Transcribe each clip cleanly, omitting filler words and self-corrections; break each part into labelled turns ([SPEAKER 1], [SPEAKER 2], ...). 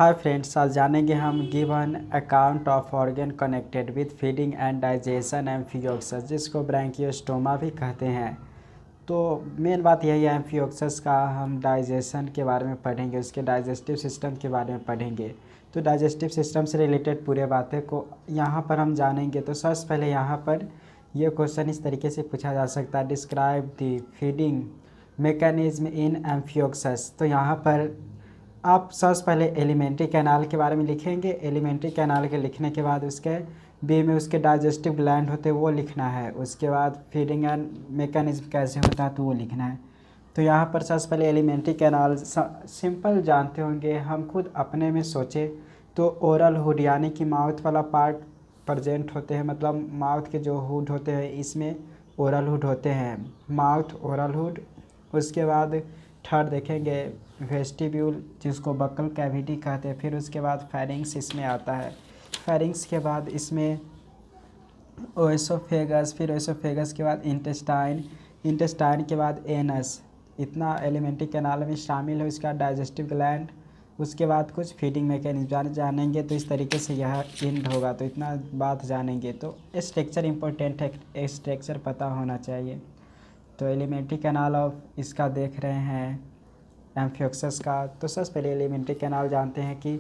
[SPEAKER 1] Hi friends, आज जानेंगे हम give an account of organ connected with feeding and digestion amphioxus, जिसको Branchiostoma भी कहते हैं। तो मेन बात यही है, एम्फियोक्सस का हम डाइजेशन के बारे में पढ़ेंगे, उसके डाइजेस्टिव सिस्टम के बारे में पढ़ेंगे। तो डाइजेस्टिव सिस्टम से रिलेटेड पूरे बातें को यहाँ पर हम जानेंगे। तो सबसे पहले यहाँ पर ये क्वेश्चन इस तरीके से पूछा जा सकता है, describe the feeding mechanism in amphioxus. तो यहाँ पर आप सबसे पहले एलिमेंट्री कैनाल के बारे में लिखेंगे। एलिमेंट्री कैनाल के लिखने के बाद उसके बी में उसके डाइजेस्टिव ग्लैंड होते हैं वो लिखना है। उसके बाद फीडिंग एंड मैकेनिज्म कैसे होता है तो वो लिखना है। तो यहाँ पर सबसे पहले एलिमेंट्री कैनाल सिंपल जानते होंगे। हम खुद अपने में सोचे तो ओरल हुड यानी कि माउथ वाला पार्ट प्रेजेंट होते हैं, मतलब माउथ के जो हुड होते हैं इसमें ओरल हुड होते हैं, माउथ ओरल हुड। उसके बाद थर्ड देखेंगे वेस्टिब्यूल, जिसको बक्कल कैविटी कहते हैं। फिर उसके बाद फेरिंग्स इसमें आता है। फेरिंग्स के बाद इसमें ओएसोफेगस, फिर ओएसोफेगस के बाद इंटेस्टाइन, इंटेस्टाइन के बाद एनस। इतना एलिमेंट्री कैनाल में शामिल है। उसका डाइजेस्टिव ग्लैंड, उसके बाद कुछ फीडिंग मैकेनिज्म जानेंगे। तो इस तरीके से यह एंड होगा। तो इतना बात जानेंगे। तो स्ट्रक्चर इंपॉर्टेंट है, स्ट्रक्चर पता होना चाहिए। तो एलिमेंट्री कैनाल ऑफ इसका देख रहे हैं एम्फियोक्सस का। तो सबसे पहले एलिमेंट्री कैनाल जानते हैं कि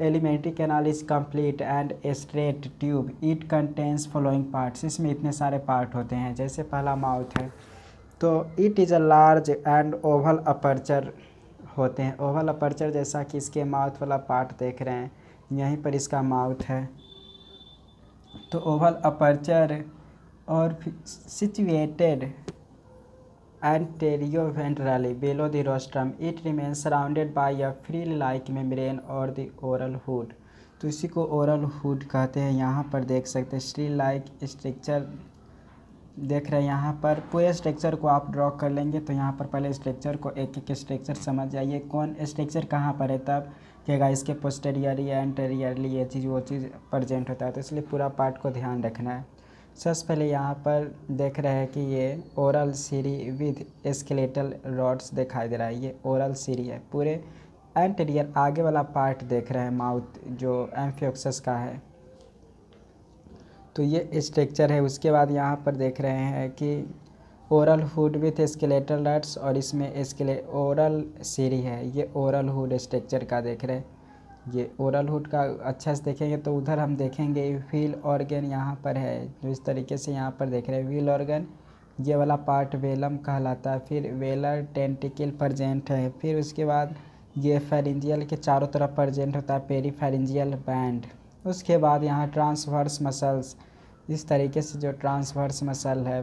[SPEAKER 1] alimentary canal is complete and straight tube, it contains following parts. इसमें इतने सारे पार्ट होते हैं। जैसे पहला माउथ है तो it is a large and Oval aperture होते हैं। ओवल अपर्चर जैसा कि इसके माउथ वाला पार्ट देख रहे हैं, यहीं पर इसका माउथ है। तो ओवल अपर्चर और situated anterioventrally below the rostrum, it remains surrounded by a frill-like membrane or the oral hood। तो इसी को ओरल हुड कहते हैं। यहाँ पर देख सकते हैं फ्रिल लाइक स्ट्रक्चर देख रहे हैं। यहाँ पर पूरे स्ट्रक्चर को आप ड्रॉ कर लेंगे। तो यहाँ पर पहले स्ट्रक्चर को एक एक स्ट्रक्चर समझ जाइए, कौन स्ट्रक्चर कहाँ पर है, तब कहेगा इसके पोस्टेरियरली एंटेरियरली ये चीज़ वो चीज़ प्रेजेंट होता है। तो इसलिए पूरा पार्ट को ध्यान रखना है। सबसे पहले यहाँ पर देख रहे हैं कि ये oral cirri with skeletal rods दिखाई दे रहा है। ये ओरल सीरी है। पूरे एंटीरियर आगे वाला पार्ट देख रहे हैं, माउथ जो एम्फियोक्सस का है। तो ये स्ट्रक्चर है। उसके बाद यहाँ पर देख रहे हैं कि oral hood with skeletal rods, और इसमें ओरल सीरी है। ये ओरल हुड स्ट्रक्चर का देख रहे हैं। ये ओरल हुड का अच्छा से देखेंगे तो उधर हम देखेंगे व्हील ऑर्गन यहाँ पर है, जो इस तरीके से यहाँ पर देख रहे हैं व्हील ऑर्गन। ये वाला पार्ट वेलम कहलाता है। फिर वेलर टेंटिकल प्रेजेंट है। फिर उसके बाद ये फेरिंजियल के चारों तरफ प्रेजेंट होता है, पेरीफेरिंजियल बैंड। उसके बाद यहाँ ट्रांसवर्स मसल्स, इस तरीके से जो ट्रांसवर्स मसल है।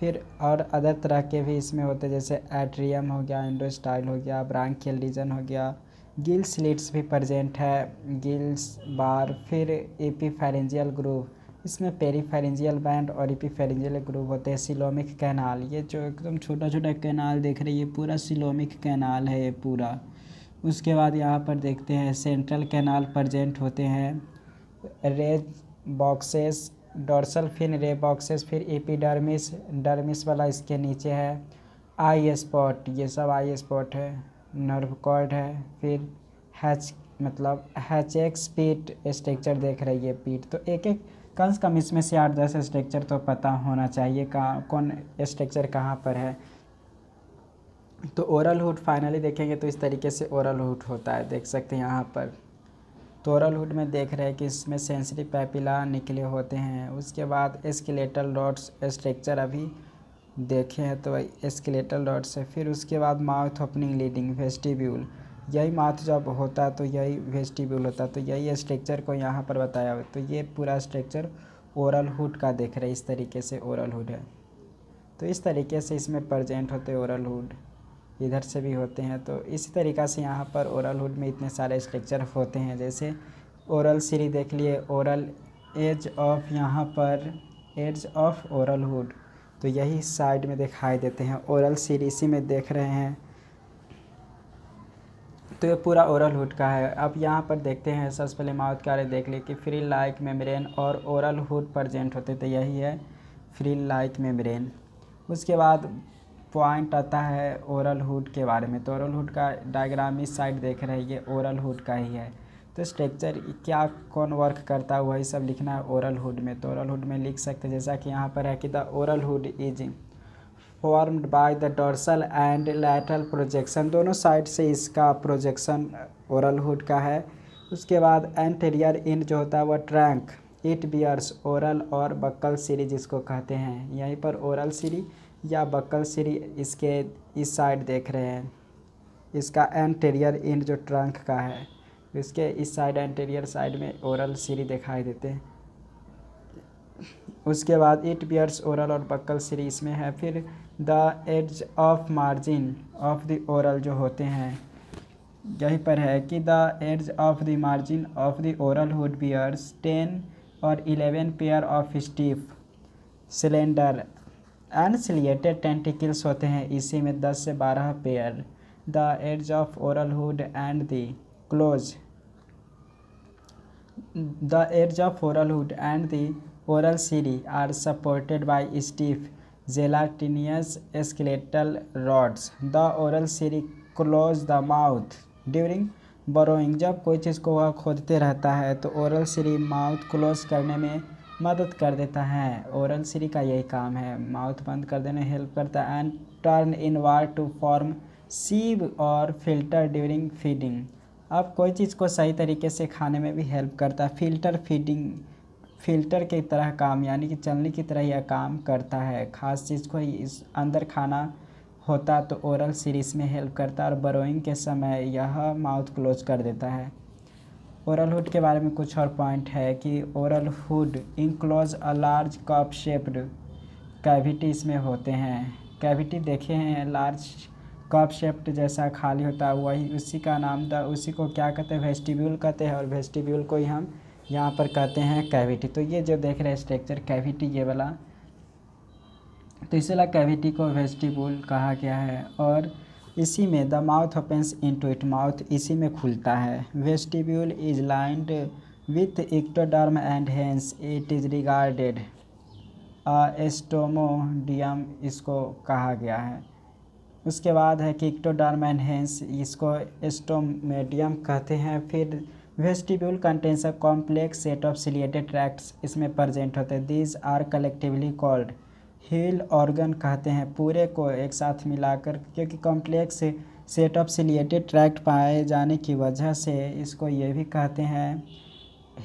[SPEAKER 1] फिर और अदर तरह के भी इसमें होते हैं, जैसे एट्रियम हो गया, एंडोस्टाइल हो गया, ब्रांकियल रीजन हो गया, गिल स्लिट्स भी प्रेजेंट है, गिल्स बार। फिर एपीफेरेंजियल ग्रूव, इसमें पेरीफेरेंजियल बैंड और एपीफेरेंजियल ग्रूव होते हैं। सिलोमिक कैनाल, ये जो एकदम छोटा छोटा कैनाल देख रहे हैं, ये पूरा सिलोमिक कैनाल है ये पूरा। उसके बाद यहाँ पर देखते हैं सेंट्रल कैनाल प्रेजेंट होते हैं। रेज बॉक्सेस, डॉर्सल फिन रे बॉक्सेस, फिर एपिडर्मिस, डर्मिस वाला इसके नीचे है। आई स्पॉट, ये सब आई स्पॉट है। नर्व कॉर्ड है। फिर हैचेक्स पीट स्ट्रक्चर देख रही है, पीट। तो एक एक कम से कम इसमें से 8-10 स्ट्रक्चर तो पता होना चाहिए कहाँ कौन स्ट्रक्चर कहाँ पर है। तो ओरल हुड फाइनली देखेंगे तो इस तरीके से ओरल हुड होता है, देख सकते हैं यहाँ पर। तो ओरल हुड में देख रहे हैं कि इसमें सेंसरी पैपिला निकले होते हैं। उसके बाद स्केलेटल रॉड्स स्ट्रक्चर अभी देखे हैं, तो स्केलेटल रॉड्स है। फिर उसके बाद माउथ ओपनिंग लीडिंग वेस्टिब्यूल, यही माउथ जब होता है तो यही वेस्टिब्यूल होता है। तो यही स्ट्रक्चर को यहाँ पर बताया हुआ। तो ये पूरा स्ट्रक्चर ओरल हुड का देख रहे हैं, इस तरीके से ओरल हुड है। तो इस तरीके से इसमें प्रेजेंट होते हैं ओरल हुड, इधर से भी होते हैं। तो इसी तरीक़ा से यहाँ पर ओरल हुड में इतने सारे स्ट्रक्चर होते हैं। जैसे ओरल सीरी देख लिए, ओरल एज ऑफ, यहाँ पर एज ऑफ ओरल हुड, तो यही साइड में दिखाई देते हैं। ओरल सीरी इसी में देख रहे हैं। तो ये पूरा ओरल हुड का है। अब यहाँ पर देखते हैं सबसे पहले माउथ का देख लिए कि फ्रिल लाइक मेम्ब्रेन और ओरल हुड प्रेजेंट होते, तो यही है फ्रिल लाइक मेम्ब्रेन। उसके बाद पॉइंट आता है ओरल हुड के बारे में। तो ओरल हुड का डायग्राम इस साइड देख रहे हैं, ये ओरल हुड का ही है। तो स्ट्रक्चर क्या कौन वर्क करता है वही सब लिखना है ओरल हुड में। तो ओरल हुड में लिख सकते हैं जैसा कि यहाँ पर है कि the oral hood is formed by the dorsal and lateral projection, दोनों साइड से इसका प्रोजेक्शन ओरल हुड का है। उसके बाद एंटीरियर इन जो होता है वह ट्रैंक, इट बियर्स ओरल और बक्कल सीरी जिसको कहते हैं। यहीं पर ओरल सीरी या बक्कल सीरी इसके इस साइड देख रहे हैं, इसका एंटीरियर इन जो ट्रंक का है इसके इस साइड एंटीरियर साइड में ओरल सीरी दिखाई देते हैं। उसके बाद इट बियर्स ओरल और बक्कल सीरी इसमें है। फिर the edge of margin of the oral जो होते हैं यहीं पर है कि the edge of the margin of the oral hood bears 10 और 11 pair of stiff cylinder and ciliated tentacles होते हैं, इसी में 10 से 12 pair. The edge of oral hood and the close the edge of oral hood and the oral cirri are supported by stiff gelatinous skeletal rods. The oral cirri close the mouth during burrowing, जब कोई चीज़ को वह खोदते रहता है तो oral सीरी mouth close करने में मदद कर देता है। ओरल सीरी का यही काम है, माउथ बंद कर देने हेल्प करता है। And turn inward to form sieve और फिल्टर ड्यूरिंग फीडिंग, अब कोई चीज़ को सही तरीके से खाने में भी हेल्प करता है। फिल्टर फीडिंग, फिल्टर की तरह काम, यानी कि चलनी की तरह यह काम करता है। ख़ास चीज़ को इस अंदर खाना होता तो ओरल सीरीज में हेल्प करता है और बरोइंग के समय यह माउथ क्लोज कर देता है। ओरल हुड के बारे में कुछ और पॉइंट है कि oral hood enclose a large cup shaped cavity इसमें होते हैं। कैविटी देखे हैं लार्ज कप शेप्ड जैसा खाली होता है, वही उसी का नाम उसी को क्या कहते हैं, वेस्टिब्यूल कहते हैं। और वेस्टिब्यूल को ही हम यहाँ पर कहते हैं कैविटी। तो ये जो देख रहे हैं स्ट्रक्चर कैविटी ये वाला, तो इसलिए कैविटी को वेस्टिब्यूल कहा गया है। और इसी में the mouth opens into it, mouth इसी में खुलता है। Vestibule is lined with ectoderm and hence it is regarded stomodeum इसको कहा गया है। उसके बाद है कि इक्टोडर्म एंड हेंस इसको एस्टोमेडियम कहते हैं। फिर vestibule contains a complex set of ciliated tracts इसमें प्रेजेंट होते हैं। These are collectively called wheel organ कहते हैं पूरे को एक साथ मिलाकर, क्योंकि complex set of ciliated tract पाए जाने की वजह से इसको ये भी कहते हैं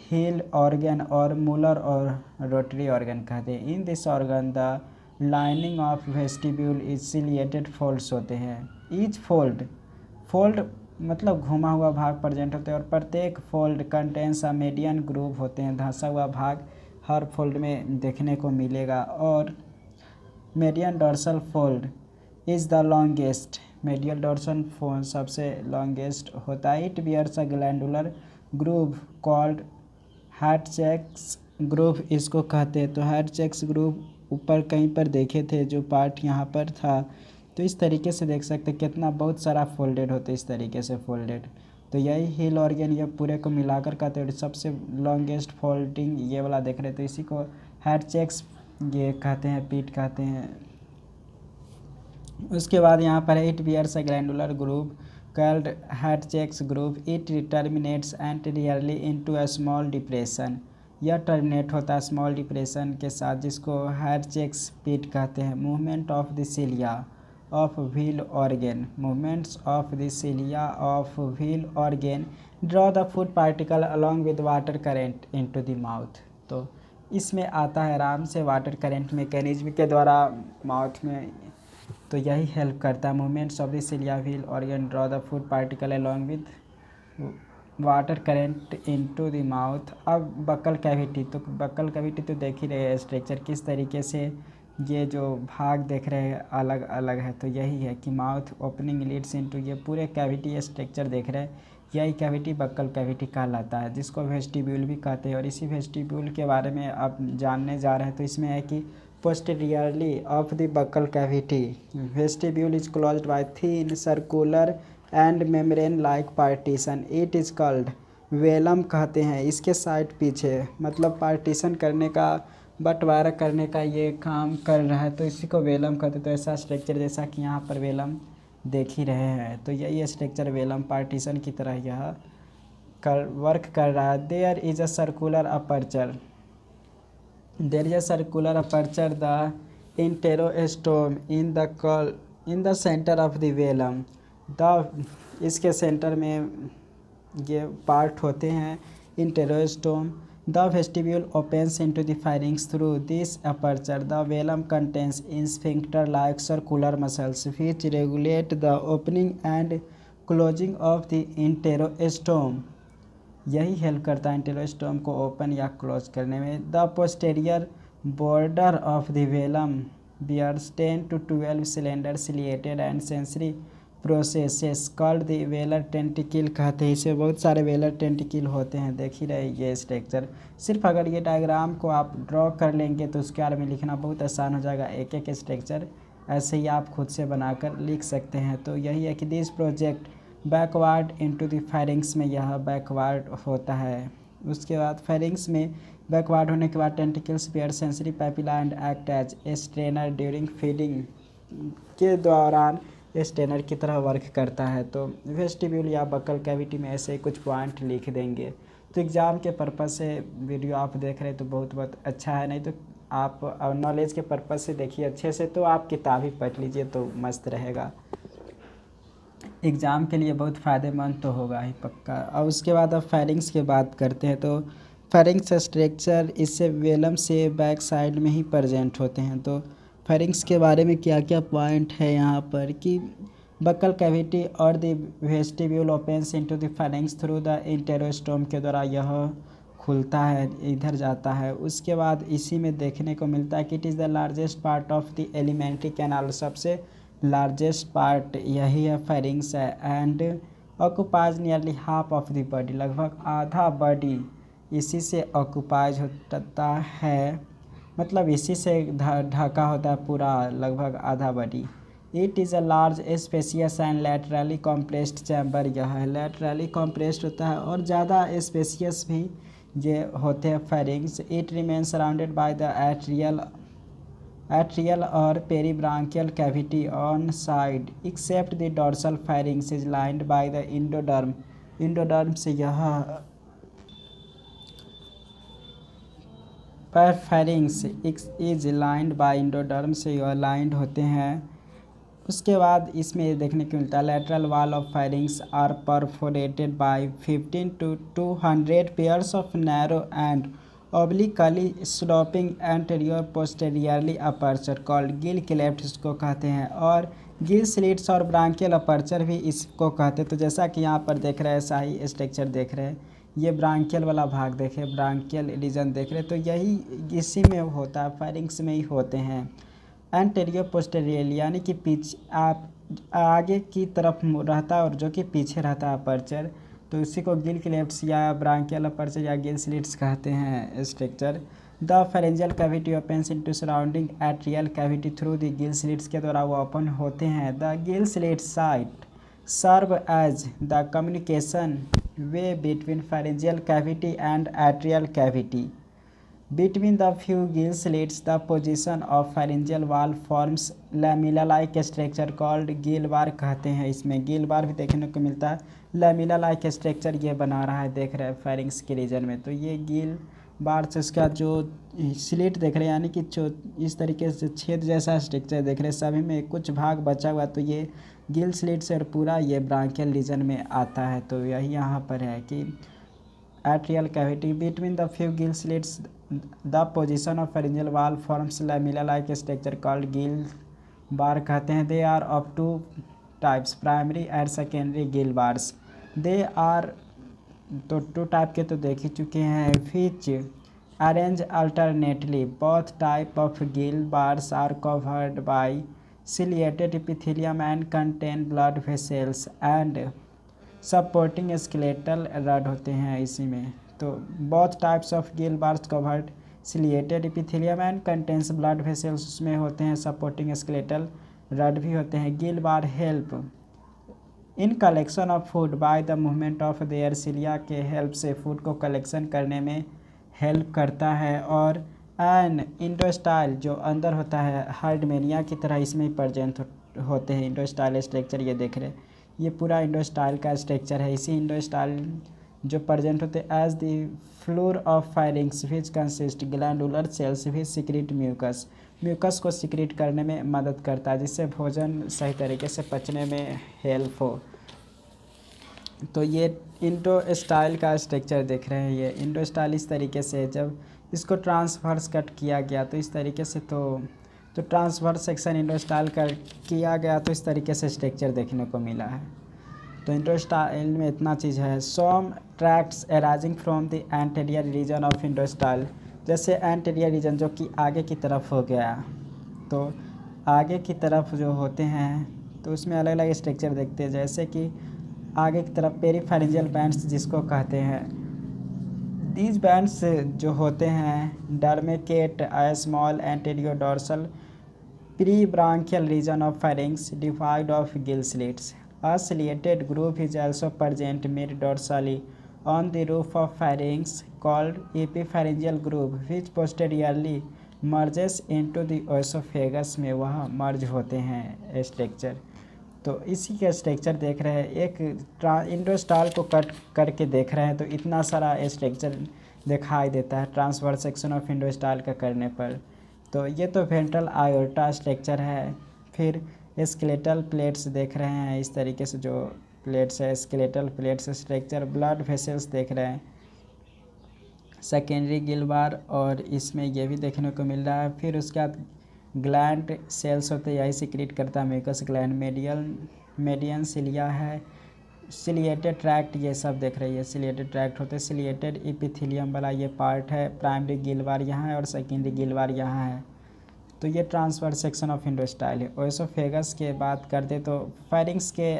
[SPEAKER 1] हील ऑर्गन और मूलर और रोटरी ऑर्गन कहते हैं। In this organ the lining of vestibule is ciliated folds होते हैं। ईच फोल्ड मतलब घुमा हुआ भाग प्रेजेंट होते हैं और प्रत्येक fold contains a median groove होते हैं, धंसा हुआ भाग हर फोल्ड में देखने को मिलेगा। और median dorsal fold is the longest, medial dorsal fold सबसे लॉन्गेस्ट होता है। It bears a glandular groove called Hatschek's groove इसको कहते हैं। तो हैटचेक्स ग्रूव ऊपर कहीं पर देखे थे जो पार्ट यहाँ पर था, तो इस तरीके से देख सकते हैं कितना बहुत सारा फोल्डेड होते इस तरीके से फोल्डेड। तो यही हील ऑर्गन ये पूरे को मिलाकर कहते हैं। सबसे लॉन्गेस्ट फोल्डिंग ये वाला देख रहे, तो इसी को हैटचेक्स ये कहते हैं, पीट कहते हैं। उसके बाद यहाँ पर it bears a glandular groove called Hatschek's groove, it terminates anteriorly into a small depression, यह टर्मिनेट होता है स्मॉल डिप्रेशन के साथ जिसको हैटचेक्स पीट कहते हैं। Movement of the cilia of wheel organ, movements of the cilia of wheel organ draw the food particle along with water current into the mouth. तो इसमें आता है आराम से वाटर करेंट मैकेनिज्म के द्वारा माउथ में, तो यही हेल्प करता है। Movements of the cilia wheel organ draw the food particle along with water current into the mouth. अब बक्कल कैविटी, तो बक्कल कैविटी तो देख ही रहे हैं स्ट्रक्चर किस तरीके से ये जो भाग देख रहे हैं अलग अलग है। तो यही है कि माउथ ओपनिंग लीड्स इनटू, ये पूरे कैविटी स्ट्रक्चर देख रहे हैं, यही कैविटी बक्कल कैविटी कहलाता है जिसको वेस्टिब्यूल भी कहते हैं। और इसी वेस्टिब्यूल के बारे में आप जानने जा रहे हैं। तो इसमें है कि posteriorly of the buccal cavity vestibule is closed by thin circular and membrane like partition, it is called velum कहते हैं। इसके साइड पीछे मतलब पार्टीशन करने का, बंटवारा करने का ये काम कर रहा है, तो इसी को वेलम कहते हैं। तो ऐसा स्ट्रक्चर जैसा कि यहाँ पर वेलम देख ही रहे हैं, तो यही स्ट्रक्चर वेलम पार्टीशन की तरह यह वर्क कर रहा है। There is a circular aperture, there is a circular aperture the enterostome in the centre of the velum. The इसके सेंटर में ये पार्ट होते हैं enterostome. The vestibule opens into the pharynx through this aperture. The velum contains sphincter like circular muscles which regulate the opening and closing of the enterostome. यही help करता है इंटेरोस्टोम को open या क्लोज करने में। The posterior border of the velum bears 10 to 12 cylinder ciliated and sensory processes called the velar tentacle कहते हैं। इसे बहुत सारे वेलर टेंटिकल होते हैं, देख ही रहे ये स्ट्रक्चर। सिर्फ अगर ये डायग्राम को आप ड्रॉ कर लेंगे तो उसके बारे में लिखना बहुत आसान हो जाएगा। एक एक स्ट्रक्चर ऐसे ही आप खुद से बनाकर लिख सकते हैं। तो यही है कि this project backward into the firings में यह बैकवर्ड होता है। उसके बाद फायरिंग्स में बैकवर्ड होने के बाद tentacles bear sensory papilla and act as strainer during feeding के दौरान स्ट्रेनर की तरह वर्क करता है। तो वेस्टिब्यूल या बकल कैविटी में ऐसे कुछ पॉइंट लिख देंगे। तो एग्ज़ाम के पर्पज़ से वीडियो आप देख रहे हैं तो बहुत बहुत अच्छा है, नहीं तो आप नॉलेज के पर्पज़ से देखिए अच्छे से, तो आप किताब ही पढ़ लीजिए तो मस्त रहेगा। एग्ज़ाम के लिए बहुत फ़ायदेमंद तो होगा ही पक्का। और उसके बाद अब फायरिंग्स की बात करते हैं। तो फायरिंग्स स्ट्रक्चर इससे वेलम से बैक साइड में ही प्रेजेंट होते हैं। तो फायरिंग्स के बारे में क्या क्या पॉइंट है यहाँ पर कि बकल कैविटी और the vestibule opens into the pharynx through the enterostome के द्वारा यह खुलता है, इधर जाता है। उसके बाद इसी में देखने को मिलता है कि it is the largest part of the alimentary canal, सबसे लार्जेस्ट पार्ट यही है फायरिंग्स है। And occupies nearly half of the body, लगभग आधा बॉडी इसी से ऑक्यूपाइज होता है, मतलब इसी से ढका होता है पूरा लगभग आधा body. It is a large spacious and laterally compressed chamber, यह है लैटरली कॉम्प्रेस्ड होता है और ज़्यादा स्पेसियस भी ये होते हैं pharynx. It remain surrounded by the atrial और peribranchial cavity on side except the dorsal pharynx is lined by the endoderm. Endoderm से यह pharynx is lined by endoderm से यह लाइंड होते हैं। उसके बाद इसमें देखने को मिलता है lateral wall of pharynx are perforated by 15 to 200 pairs of narrow and obliquely sloping anterior posteriorly aperture called gill cleft इसको कहते हैं, और गिल स्लिट्स और ब्रांकियल अपर्चर भी इसको कहते हैं। तो जैसा कि यहाँ पर देख रहे हैं शाही स्ट्रक्चर देख रहे हैं, ये ब्रांकियल वाला भाग देखे, ब्रांकियल रीजन देख रहे हैं, तो यही इसी में होता है, फायरिंग्स में ही होते हैं। एंटेरियर पोस्टेरियरली यानी कि पीछे आप आगे की तरफ रहता है और जो कि पीछे रहता है अपर्चर, तो इसी को गिल क्लेफ्ट्स या ब्रांकियल अपर्चर या गिल स्लिट्स कहते हैं structure. The pharyngeal cavity opens into surrounding atrial cavity through the gill slits के द्वारा वो ओपन होते हैं। The gill slit site serve as the communication way between pharyngeal cavity and atrial cavity. Between the few gill slits, the position of pharyngeal wall forms lamella-like structure called gill bar कहते हैं। इसमें गिल बार भी देखने को मिलता है, lamella-like structure ये बना रहा है, देख रहे हैं फायरिंग्स के रीजन में। तो ये गिल बार से उसका जो स्लिट देख रहे हैं यानी कि जो इस तरीके से छेद जैसा स्ट्रक्चर देख रहे हैं, सभी में कुछ भाग बचा हुआ, तो ये गिल स्लिट से और पूरा ये ब्रांकियल रीजन में आता है। तो यही यहाँ पर है कि atrial cavity between the few gill slits the position of pharyngeal wall forms lamella like structure called gill bar कहते हैं। They are of two types, primary and secondary gill bars. They are तो टू टाइप के तो देख ही चुके हैं। Which arrange alternately, both type of gill bars are covered by ciliated epithelium and contain blood vessels and supporting skeletal rod होते हैं इसी में। तो both types of gill bars covered ciliated epithelium and contains blood vessels उसमें होते हैं, supporting skeletal rod भी होते हैं। Gill bar help in collection of food by the movement of their cilia के हेल्प से फूड को कलेक्शन करने में हेल्प करता है। और एन इंडोस्टाइल जो अंदर होता है हार्डमेनिया की तरह इसमें प्रेजेंट होते हैं। इंडोस्टाइल स्ट्रक्चर ये देख रहे हैं, ये पूरा इंडोस्टाइल का स्ट्रक्चर है। इसी इंडोस्टाइल जो प्रेजेंट होते हैं as the floor of pharynx which consist glandular cells which secrete mucus. Mucus को सिक्रेट करने में मदद करता है जिससे भोजन सही तरीके से पचने में हेल्प हो। तो ये इंडोस्टाइल का स्ट्रक्चर देख रहे हैं। ये इंडोस्टाइल इस तरीके से जब इसको ट्रांसवर्स कट किया गया तो इस तरीके से तो ट्रांसवर्स सेक्शन इंडोस्टाइल कर किया गया तो इस तरीके से स्ट्रक्चर देखने को मिला है। तो इंडोस्टाइल में इतना चीज़ है। Some tracts arising from the anterior region of endostyle, जैसे एंटीरियर रीजन जो कि आगे की तरफ हो गया, तो आगे की तरफ जो होते हैं तो उसमें अलग अलग स्ट्रक्चर देखते हैं। जैसे कि आगे की तरफ पेरीफेरेंजियल बैंड्स जिसको कहते हैं। दीज बैंड्स जो होते हैं demarcate a small anterior dorsal pre-branchial region of pharynx devoid of gill slits. A ciliated groove is also present mid-dorsally on the roof of pharynx called epipharyngeal groove, which posteriorly merges into the oesophagus में वह मर्ज होते हैं structure. तो इसी का structure देख रहे हैं। एक इंडोस्टाइल को कट करके देख रहे हैं तो इतना सारा स्ट्रक्चर दिखाई देता है ट्रांसवर्स सेक्शन ऑफ इंडोस्टाइल का करने पर। तो ये तो वेंट्रल आयोर्टा स्ट्रक्चर है। फिर स्केलेटल प्लेट्स देख रहे हैं, इस तरीके से जो प्लेट्स है skeletal plates structure. Blood vessels देख रहे हैं, सेकेंडरी गिलबार, और इसमें ये भी देखने को मिल रहा है। फिर उसके बाद ग्लैंड सेल्स होते हैं, यही सिक्रीट करता है म्यूकस ग्लैंड। मेडियन सिलिया है, सिलिएटेड ट्रैक्ट, ये सब देख रही है सिलिएटेड ट्रैक्ट होते हैं। सिलिएटेड इपिथेलियम वाला ये पार्ट है। प्राइमरी गिलबार यहाँ है और सेकेंडरी गिलबार यहाँ है। तो ये ट्रांसवर्स सेक्शन ऑफ इंडोस्टाइल है। ओएसोफेगस के बात करते तो फायरिंग्स के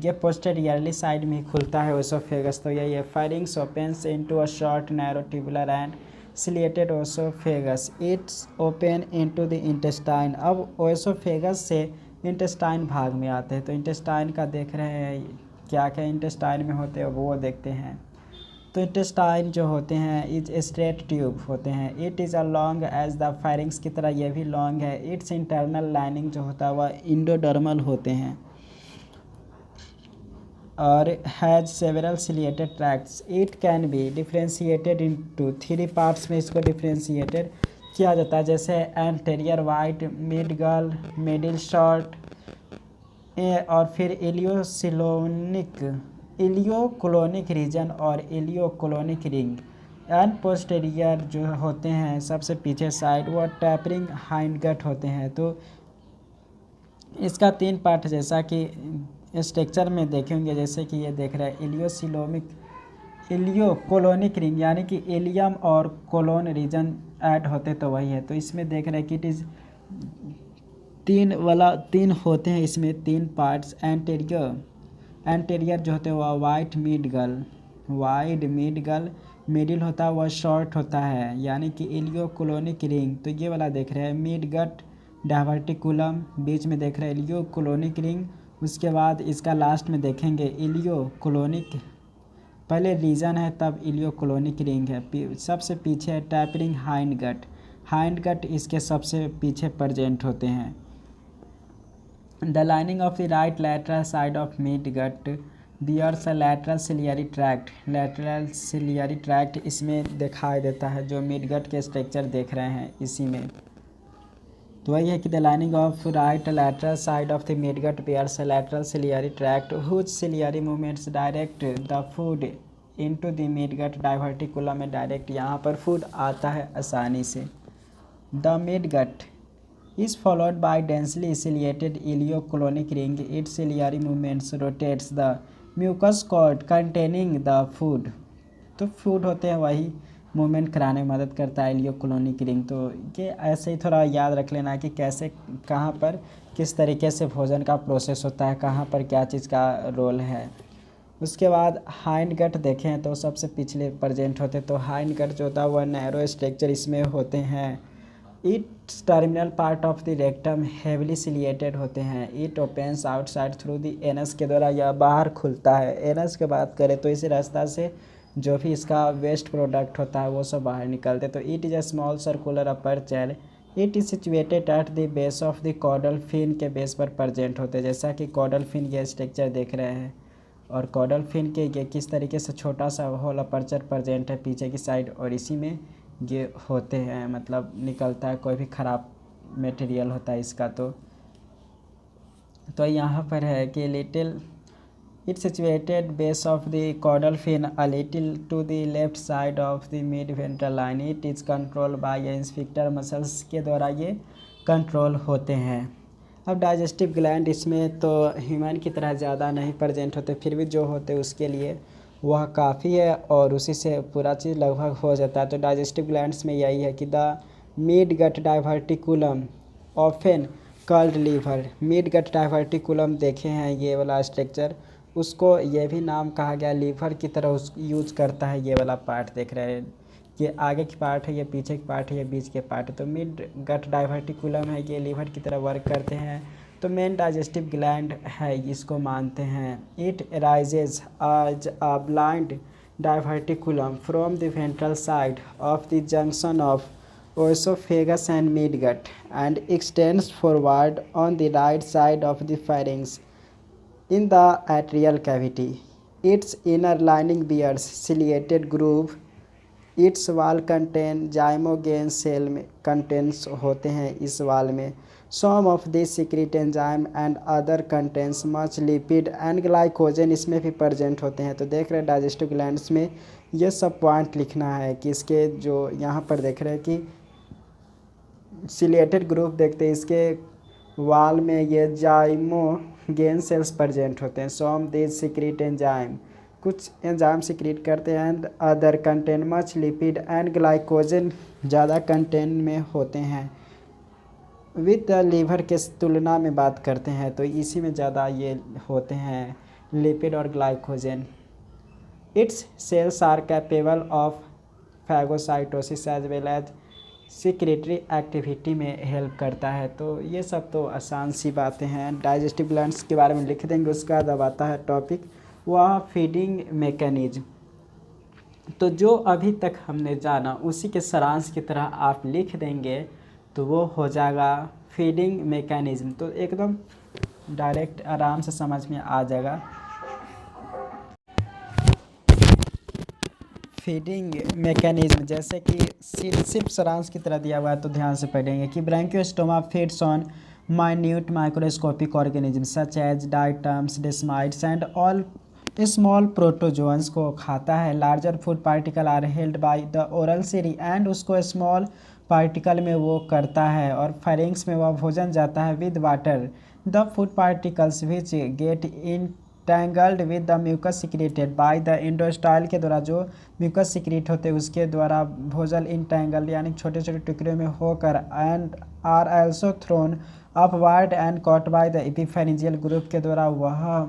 [SPEAKER 1] ये पोस्टेरियरली साइड में ही खुलता है ओएसोफेगस। तो यही है firings opens into a short narrow tubular and ciliated ओएसोफेगस it's open into the intestine. अब ओएसोफेगस से इंटेस्टाइन भाग में आते हैं। तो इंटेस्टाइन का देख रहे हैं क्या क्या इंटेस्टाइन में होते हैं वो देखते हैं। तो इंटेस्टाइन जो होते हैं इज स्ट्रेट ट्यूब होते हैं। It is a long as the pharynx की तरह ये भी लॉन्ग है। इट्स इंटरनल लाइनिंग जो होता है वह इंडोडर्मल होते हैं और has several ciliated tracts. It can be differentiated into 3 parts में इसको डिफ्रेंशिएटेड किया जाता है, जैसे एंटेरियर वाइट, मिड गल, मिडिल शॉर्ट और फिर इलियोकोलोनिक रीजन और इलियोकोलोनिक रिंग। एंड पोस्टेरियर जो होते हैं सबसे पीछे साइड वो टैपरिंग हाइंडगट होते हैं। तो इसका 3 पार्ट जैसा कि स्ट्रक्चर में देखेंगे, जैसे कि ये देख रहे हैं इलियोकोलोनिक रिंग, यानी कि इलियम और कोलोन रीजन ऐड होते तो वही है। तो इसमें देख रहे हैं कि इट इज़ 3 होते हैं, इसमें 3 पार्ट्स। एंटेरियर जो होते हैं वह वाइड मिड गल, मिडिल होता है वह शॉर्ट होता है, यानी कि इलियोकोलोनिक रिंग। तो ये वाला देख रहे हैं मिड गट डायवर्टिकुलम, बीच में देख रहे हैं इलियोकोलोनिक रिंग। उसके बाद इसका लास्ट में देखेंगे इलियोकोलोनिक, पहले रीजन है तब इलियोकोलोनिक रिंग है। सबसे पीछे है टैपरिंग हाइंड गट इसके सबसे पीछे प्रेजेंट होते हैं। The lining of the right lateral side of mid gut bears a lateral ciliary tract इसमें दिखाई देता है। जो मिड गट के स्ट्रक्चर देख रहे हैं इसी में तो वही है कि the lining of right lateral side of the mid gut bears a lateral ciliary tract whose ciliary movements direct the food into the mid gut diverticulum में डायरेक्ट यहाँ पर फूड आता है आसानी से। The mid gut is followed by densely ciliated ileocolonic ring. Its ciliary movements rotates the mucus cord containing the food. तो food होते हैं वही मूवमेंट कराने में मदद करता है इलियोकोलोनिक रिंग। तो ये ऐसे ही थोड़ा याद रख लेना कि कैसे कहाँ पर किस तरीके से भोजन का प्रोसेस होता है, कहाँ पर क्या चीज़ का रोल है। उसके बाद हाइंड गट देखें तो सबसे पिछले प्रेजेंट होते, तो हाइंड गट जो होता है वह नैरो स्ट्रक्चर इसमें होते हैं। It's terminal part of the rectum heavily ciliated होते हैं। It opens outside through the anus के द्वारा यह बाहर खुलता है। एनस की बात करें तो इसी रास्ता से जो भी इसका वेस्ट प्रोडक्ट होता है वो सब बाहर निकलते। तो it is a small circular aperture. It is situated at the base of the caudal fin के बेस पर प्रेजेंट होते हैं, जैसा कि कॉडल फिन ये स्ट्रक्चर देख रहे हैं। और कॉडल फिन के ये किस तरीके से छोटा सा होल अपर्चर प्रेजेंट है पीछे की साइड, और इसी में ये होते हैं, मतलब निकलता है कोई भी ख़राब मटेरियल होता है इसका। तो यहाँ पर है कि little it's situated base of the caudal fin a little to the left side of the mid ventral line. It is control by sphincter muscles के द्वारा ये कंट्रोल होते हैं। अब डाइजेस्टिव ग्लैंड इसमें तो ह्यूमन की तरह ज़्यादा नहीं प्रेजेंट होते, फिर भी जो होते उसके लिए वह काफ़ी है और उसी से पूरा चीज़ लगभग हो जाता है। तो डाइजेस्टिव ग्लैंड्स में यही है कि the mid gut diverticulum often called liver. Mid gut diverticulum देखे हैं ये वाला स्ट्रक्चर, उसको ये भी नाम कहा गया, लीवर की तरह उस यूज करता है। ये वाला पार्ट देख रहे हैं, ये आगे की पार्ट है, ये पीछे की पार्ट है, ये बीच के पार्ट है। तो मिड गट डाइवर्टिकुलम है, ये लीवर की तरह वर्क करते हैं। तो मेन डाइजेस्टिव ग्लैंड है, इसको मानते हैं। It rises as a blind diverticulum from the ventral side of the junction of oesophagus and midgut and extends forward on the right side of the pharynx in the atrial cavity. Its inner lining bears ciliated groove. Its wall contain zymogen cell में contents होते हैं इस wall में। Some of these secrete enzyme and other contains much lipid and glycogen इसमें भी present होते हैं। तो देख रहे हैं डाइजेस्टिव ग्लैंड्स में ये सब पॉइंट लिखना है कि इसके जो यहाँ पर देख रहे हैं कि सिलेटेड ग्रुप देखते हैं, इसके वाल में ये जाइमोगेन सेल्स प्रेजेंट होते हैं। सम दीज सिक्रीट एंजाइम, कुछ एंजाइम सिक्रीट करते हैं। And other contain much lipid and glycogen ज़्यादा कंटेन में होते हैं। विद द लीवर के तुलना में बात करते हैं तो इसी में ज़्यादा ये होते हैं लिपिड और glycogen. Its cells are capable of phagocytosis as well as secretory activity में हेल्प करता है। तो ये सब तो आसान सी बातें हैं, डाइजेस्टिव ग्लैंड्स के बारे में लिख देंगे। उसके बाद अब आता है टॉपिक वह फीडिंग मैकेनिज्म। तो जो अभी तक हमने जाना उसी के सारांश की तरह आप लिख देंगे तो वो हो जाएगा फीडिंग मैकेनिज्म। तो एकदम डायरेक्ट आराम से समझ में आ जाएगा। फीडिंग मैकेनिज्म जैसे कि सिर्फ सारांश की तरह दिया हुआ है, तो ध्यान से पढ़ेंगे कि Branchiostoma feeds on minute microscopic organism such as diatoms desmids and all small protozoans को खाता है। Larger food particle are held by the oral cirri and उसको स्मॉल पार्टिकल में वो करता है और फेरिंग्स में वह भोजन जाता है with water. The food particles which get entangled with the mucus secreted by the endostyle के द्वारा जो म्यूकस सिक्रेट होते हैं उसके द्वारा भोजन इंटैंगल्ड यानी छोटे छोटे टुकड़े में होकर and are also thrown upward and caught by the epipharyngeal groove के द्वारा वह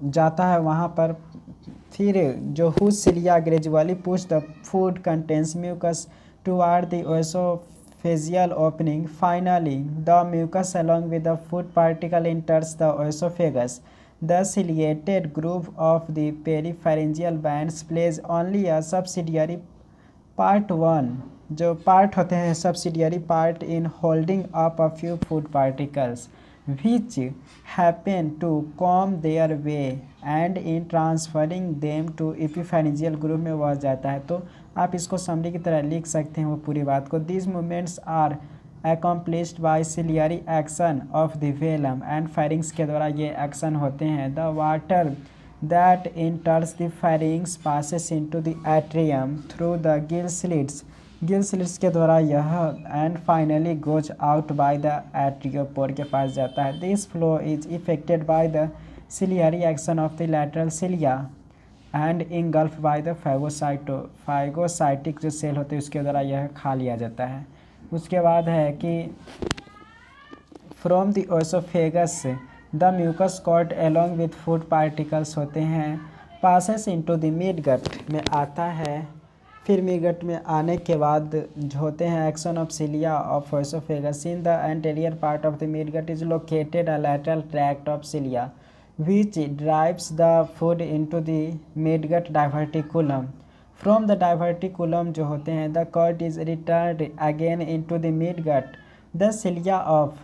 [SPEAKER 1] जाता है वहाँ पर। फिर जो whose cilia gradually push the food contents mucus toward the oesophageal opening. Finally the mucus along with the food particle enters the oesophagus. The ciliated groove of the peripharyngeal bands plays only a subsidiary part 1 जो part होते हैं subsidiary part in holding up a few food particles which happen to come their way and in transferring them to epipharyngeal groove में वह जाता है। तो आप इसको समरी की तरह लिख सकते हैं वो पूरी बात को। These movements are accomplished by ciliary action of the velum and pharynx के द्वारा ये एक्शन होते हैं। The water that enters the pharynx passes into the atrium through the gill slits के द्वारा यह and finally goes out by the atriopore के पास जाता है। This flow is effected by the ciliary action of the lateral cilia and engulfed by the phagocytic जो cell होते हैं उसके द्वारा यह खा लिया जाता है। उसके बाद है कि from the oesophagus the mucus caught along with food particles होते हैं passes into the mid gut में आता है। फिर मिड गट में आने के बाद होते हैं action of cilia of oesophagus in the anterior part of the mid gut is located a lateral tract of cilia which drives the food into the midgut diverticulum. From the diverticulum जो होते हैं the cord is returned again into the midgut. The cilia of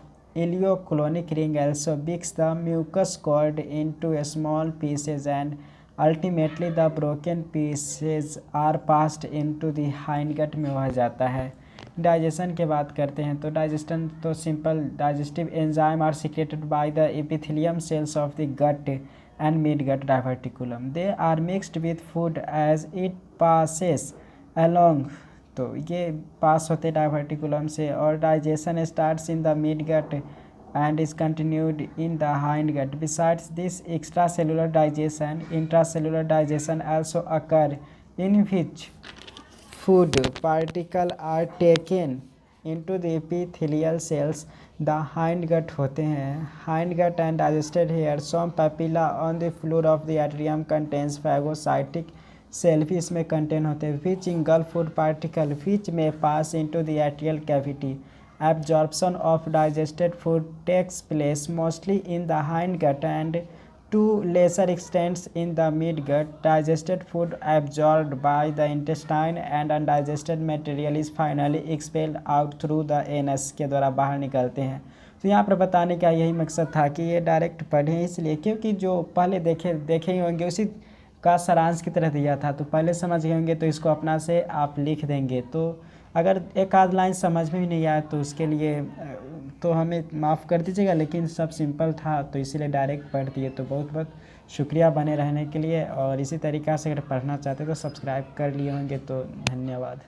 [SPEAKER 1] ileocolonic ring also breaks the mucus cord into small pieces and ultimately the broken pieces are passed into the hindgut में वह जाता है। Digestion की बात करते हैं तो digestion तो simple digestive enzyme are secreted by the epithelium cells of the gut and mid gut diverticulum. They are mixed with food as it passes along, तो ये पास होते डाइवर्टिकुलम से। और digestion starts in the mid gut and is continued in the hindgut. Besides this extracellular digestion, intracellular digestion also occur, in which food particles are taken into the epithelial cells. The hindgut होते हैं hindgut and digested here. Some papilla on the floor of the atrium contains phagocytic cell भी इसमें contain होते हैं which engulf food particle which may pass into the atrial cavity. Absorption of digested food takes place mostly in the hindgut and to lesser extents in the midgut. Digested food absorbed by the intestine and undigested material is finally expelled out through the anus के द्वारा बाहर निकलते हैं। तो यहाँ पर बताने का यही मकसद था कि ये डायरेक्ट पढ़ें इसलिए क्योंकि जो पहले देखे ही होंगे उसी का सारांश की तरह दिया था, तो पहले समझ गए होंगे तो इसको अपना से आप लिख देंगे। तो अगर एक आध लाइन समझ में भी नहीं आया तो उसके लिए तो हमें माफ़ कर दीजिएगा, लेकिन सब सिंपल था तो इसीलिए डायरेक्ट पढ़ दिए। तो बहुत बहुत शुक्रिया बने रहने के लिए, और इसी तरीक़ा से अगर पढ़ना चाहते तो सब्सक्राइब कर लिए होंगे। तो धन्यवाद।